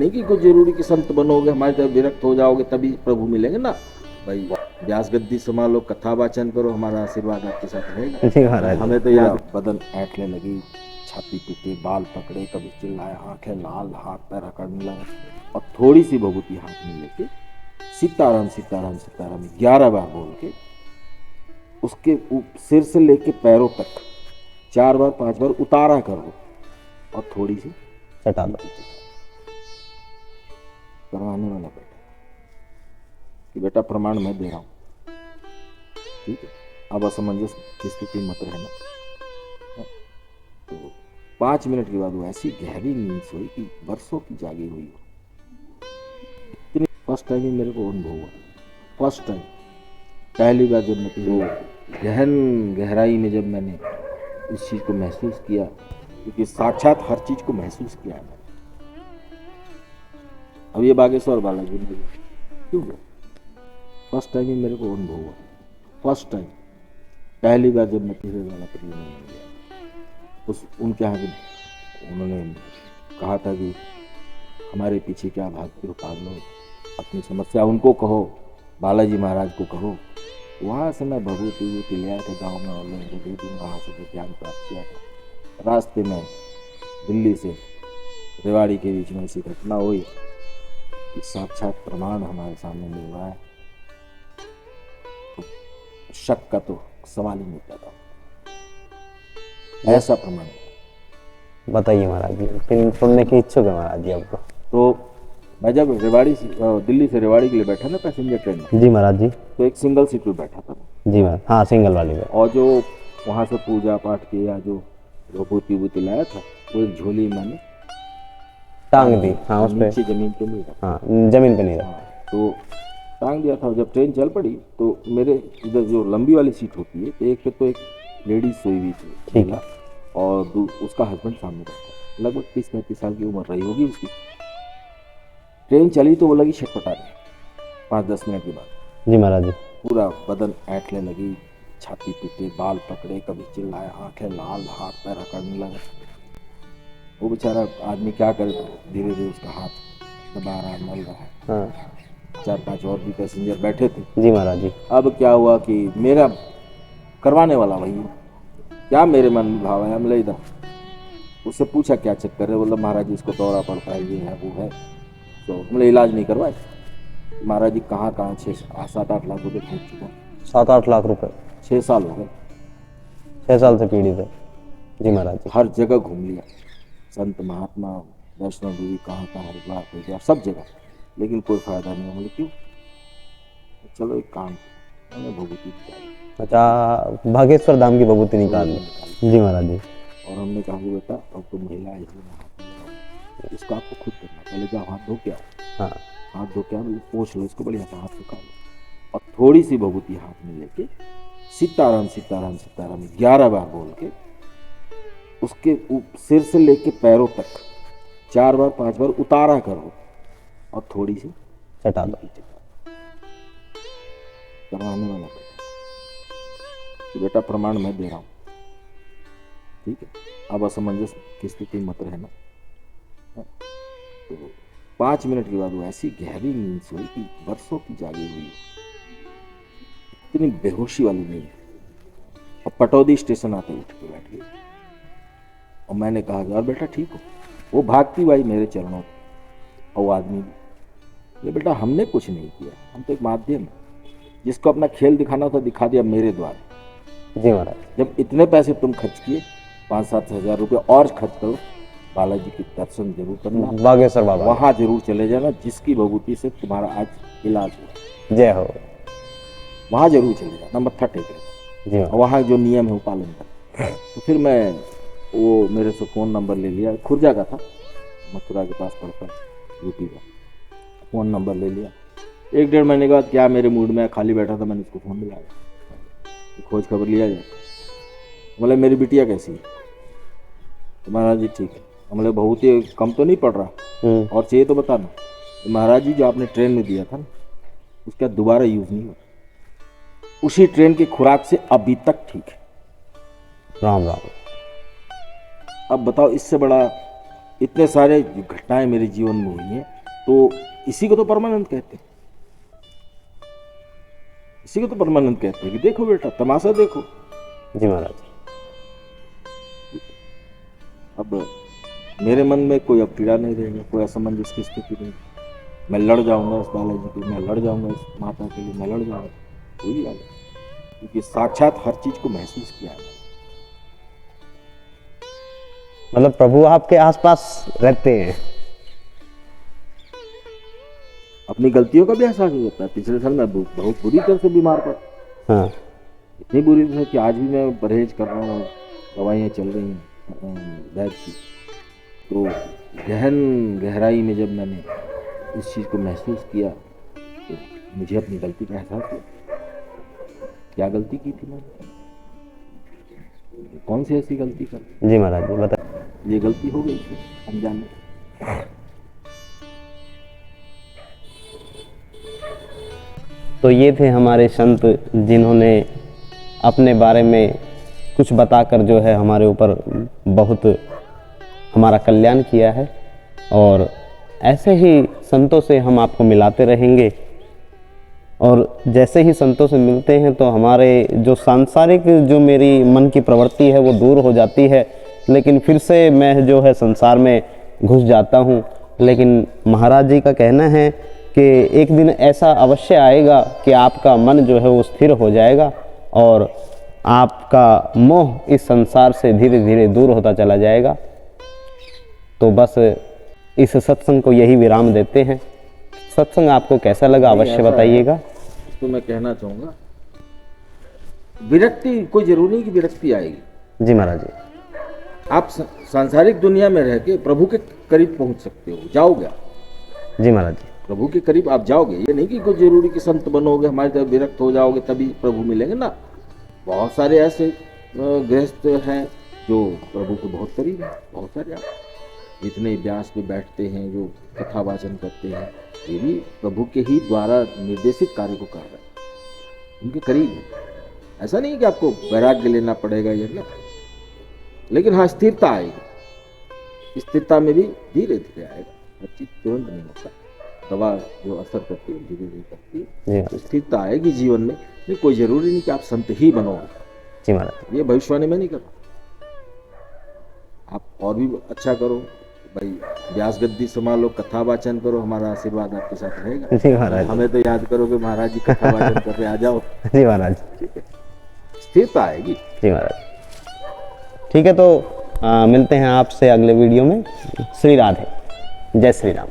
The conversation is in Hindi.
नहीं कि कुछ जरूरी कि संत बनोगे, हमारे तरफ विरक्त हो जाओगे तभी प्रभु मिलेंगे ना भाई। व्यास गद्दी संभालो, कथा वाचन करो, हमारा आशीर्वाद आपके साथ रहेगा। जी महाराज। हमें तो याद बदन ऐंठने लगी, छाती पीटी, बाल पकड़े, कभी चिल्लाए, आंखें लाल, हाथ पैर अकड़ने लगा और थोड़ी सी भभूति हाथ में लेके सीताराम सीताराम सीताराम 11 बार बोल के उसके सिर से लेके पैरों तक 4 बार 5 बार उतारा करो और थोड़ी सी चटा दो। करवाने वाला बेटा कि बेटा प्रमाण मैं दे रहा हूं, ठीक है, अब असमंजस की स्थिति मत रहना। तो 5 मिनट के बाद वो ऐसी गहरी नींद सोई कि बरसों की जागी हुई हो। इतनी फर्स्ट टाइम ही मेरे को अनुभव हुआ, फर्स्ट टाइम, पहली बार जब मैं गहन गहराई में जब मैंने इस चीज को महसूस किया, क्योंकि साक्षात हर चीज को महसूस किया है मैंने। अब ये बागेश्वर बालाजी में क्यों गया, फर्स्ट टाइम ही मेरे को अनुभव हुआ, फर्स्ट टाइम, पहली बार जब मैं तीसरे वाला परिवार में गया उस उनके यहाँ भी उन्होंने कहा था कि हमारे पीछे क्या भागते हो पागलों, अपनी समस्या उनको कहो, बालाजी महाराज को कहो। वहाँ से मैं भभूति ले आया था गाँव में और लोगों को दे दूँगा, वहाँ से ज्ञान प्राप्त किया था। रास्ते में दिल्ली से रेवाड़ी के बीच में ऐसी घटना हुई कि साक्षात प्रमाण हमारे सामने मिल रहा है, तो शक का तो सवाल ही नहीं पैदा, ऐसा प्रमाण। बताइए महाराज जी, फिर सुनने की इच्छुक है महाराज जी आपको। तो मैं जब रेवाड़ी से दिल्ली से रेवाड़ी के लिए बैठा ना पैसेंजर ट्रेन में, जी महाराज जी। तो एक सिंगल सीट पे बैठा था जी महाराज, हाँ सिंगल वाली में। और जो वहाँ से पूजा पाठ किया, जो भभूति वूति लाया था, वो एक झोली मैंने टांग दी, हाँ उस पे, नीचे जमीन पे नहीं रखा, हाँ जमीन पे नहीं रखा। हाँ, तो टांग दिया था। जब ट्रेन चल पड़ी तो मेरे इधर जो लंबी वाली सीट होती है, तो एक पे तो एक लेडीज सोई हुई थी, ठीक है, और उसका हस्बैंड सामने बैठा, लगभग 30-35 साल की उम्र रही होगी उसकी। ट्रेन चली तो वो लगी छटपटाने 5-10 मिनट के बाद। जी महाराज जी। पूरा बदन ऐंठने लगी, छाती पीटे, बाल पकड़े, कभी चिल्लाए, आंखें लाल, हाथ पैर अकड़ने लगा। वो बेचारा आदमी क्या करे, धीरे धीरे उसका हाथ दबा रहा, मल रहा है। हाँ 4-5 और भी पैसेंजर बैठे थे। जी महाराज जी। अब क्या हुआ कि मेरा करवाने वाला भैया, क्या मेरे मन में भाव है, हमले इधर उससे पूछा क्या चक्कर है, बोला महाराज जी इसको दौरा पड़ता है, ये है वो है, तो हमने इलाज नहीं करवाए। महाराज जी कहाँ 6-7-8 लाख रुपए खर्च चुका, 7-8 लाख रुपए, 6 साल हो गए, 6 साल से पीड़ित है। जी महाराज जी। हर जगह घूम लिया, संत महात्मा, वैष्णो देवी, कहाँ हरिद्वार सब जगह, लेकिन कोई फायदा नहीं। बोले क्यों, चलो एक काम, मैंने भभूति निकाली, अच्छा भागेश्वर धाम की भभूति निकाल ली। जी महाराज जी। और हमने कहा कि बेटा अब तुम महिला है, इसको आपको खुद करना, पहले जाओ हाथ धो के आओ, हाँ हाथ धो के आओ, पोंछ लो इसको बढ़िया से, हाथ सुखा लो और थोड़ी सी भभूति हाथ में लेके सीताराम सीताराम सीताराम 11 बार बोल के उसके सिर से लेके पैरों तक 4 बार 5 बार उतारा करो और थोड़ी सी चटा दो। करवाने वाला बेटा कि बेटा प्रमाण मैं दे रहा हूं, ठीक है, अब असमंजस की स्थिति मत रहना। तो 5 मिनट के बाद वो ऐसी गहरी नींद सोई कि बरसों की जागी हुई हो, इतनी बेहोशी वाली नींद। और पटौदी स्टेशन आते उठ के बैठ गई और मैंने कहा यार बेटा ठीक हो, वो भागती भाई मेरे चरणों और वो आदमी भी, ये बेटा हमने कुछ नहीं किया, हम तो एक माध्यम है, जिसको अपना खेल दिखाना था दिखा दिया मेरे द्वारा। जी महाराज। जब इतने पैसे तुम खर्च किए, 5-7 हजार रुपये और खर्च करो, बालाजी की दर्शन जरूर करना, बागेश्वर बाबा वहां जरूर चले जाना, जिसकी भभूति से तुम्हारा आज इलाज हुआ, जय हो, वहां जरूर चले जाना, मत्था टेक लेना, जी और वहाँ जो नियम है वो पालन कर। तो फिर मैं वो मेरे से फ़ोन नंबर ले लिया, खुर्जा का था, मथुरा के पास पड़ता है यूपी का, फ़ोन नंबर ले लिया। 1-1.5 महीने के बाद क्या मेरे मूड में खाली बैठा था, मैंने उसको फ़ोन मिलाया, खोज खबर लिया जाए। बोले मेरी बिटिया कैसी है, तो महाराज जी ठीक है। हमले बहुत ही कम तो नहीं पड़ रहा और चाहिए तो बताना। तो महाराज जी जो आपने ट्रेन में दिया था ना, उसका दोबारा यूज़ नहीं हुआ, उसी ट्रेन की खुराक से अभी तक ठीक है। राम राम। अब बताओ इससे बड़ा इतने सारे घटनाएं मेरे जीवन में हुई हैं, तो इसी को तो परमानंद कहते हैं, इसी को तो परमानंद कहते हैं कि देखो बेटा तमाशा देखो। जी महाराज। अब मेरे मन में कोई अब पीड़ा नहीं रहेगी, कोई असमंजस की स्थिति नहीं। मैं लड़ जाऊंगा इस बालाजी के, मैं लड़ जाऊंगा इस माता के लिए, मैं लड़ जाऊंगा, कोई बात नहीं, क्योंकि साक्षात हर चीज को महसूस किया है। मतलब प्रभु आपके आसपास रहते हैं। अपनी गलतियों का भी एहसास हो जाता है। पिछले साल मैं बहुत बुरी तरह से बीमार पड़ा, हाँ इतनी बुरी तरह कि आज भी मैं परहेज कर रहा हूँ, दवाइयाँ चल रही हैं वैद्य की। तो गहराई में जब मैंने इस चीज़ को महसूस किया तो मुझे अपनी गलती का एहसास हुआ। क्या गलती की थी मैंने, कौन सी ऐसी गलती कर, जी महाराज जी बता। ये गलती हो गई थी अनजाने। तो ये थे हमारे संत जिन्होंने अपने बारे में कुछ बताकर जो है हमारे ऊपर बहुत हमारा कल्याण किया है। और ऐसे ही संतों से हम आपको मिलाते रहेंगे, और जैसे ही संतों से मिलते हैं तो हमारे जो सांसारिक जो मेरी मन की प्रवृत्ति है वो दूर हो जाती है, लेकिन फिर से मैं जो है संसार में घुस जाता हूँ। लेकिन महाराज जी का कहना है कि एक दिन ऐसा अवश्य आएगा कि आपका मन जो है वो स्थिर हो जाएगा और आपका मोह इस संसार से धीरे धीरे दूर होता चला जाएगा। तो बस इस सत्संग को यही विराम देते हैं। सत्संग आपको कैसा लगा अवश्य बताइएगा। तो मैं कहना चाहूँगा, विरक्ति कोई जरूरी नहीं कि विरक्ति आएगी। जी महाराज जी। आप सांसारिक दुनिया में रह के प्रभु के करीब पहुंच सकते हो, जाओगे आप। जी महाराज जी। प्रभु के करीब आप जाओगे, ये नहीं कि कोई जरूरी कि संत बनोगे, हमारी तरफ विरक्त हो जाओगे तभी प्रभु मिलेंगे ना। बहुत सारे ऐसे गृहस्थ हैं जो प्रभु के बहुत करीब हैं, बहुत सारे। आप इतने व्यास पे बैठते हैं, जो कथा वाचन करते हैं, ये भी प्रभु के ही द्वारा निर्देशित कार्य को कर रहे हैं, उनके करीब है। ऐसा नहीं कि आपको वैराग्य लेना पड़ेगा ये ना, लेकिन हाँ स्थिरता आएगी। स्थिरता में भी धीरे धीरे आएगा, हर चीज तुरंत नहीं होता। दवा जो असर करती है धीरे धीरे करती है, तो स्थिरता आएगी जीवन में। नहीं, कोई जरूरी नहीं कि आप संत ही बनोगे। जी महाराज। ये भविष्यवाणी में नहीं करता। आप और भी अच्छा करो भाई, व्यास गद्दी संभालो, कथा वाचन करो, हमारा आशीर्वाद आपके साथ रहेगा। जी महाराज। हमें तो याद करोगे महाराज जी कथा वाचन कर रहे, आ जाओ। जी महाराज। ठीक है, स्थिरता आएगी। जी महाराज। ठीक है, तो मिलते हैं आपसे अगले वीडियो में। श्री राधे, जय श्री राम।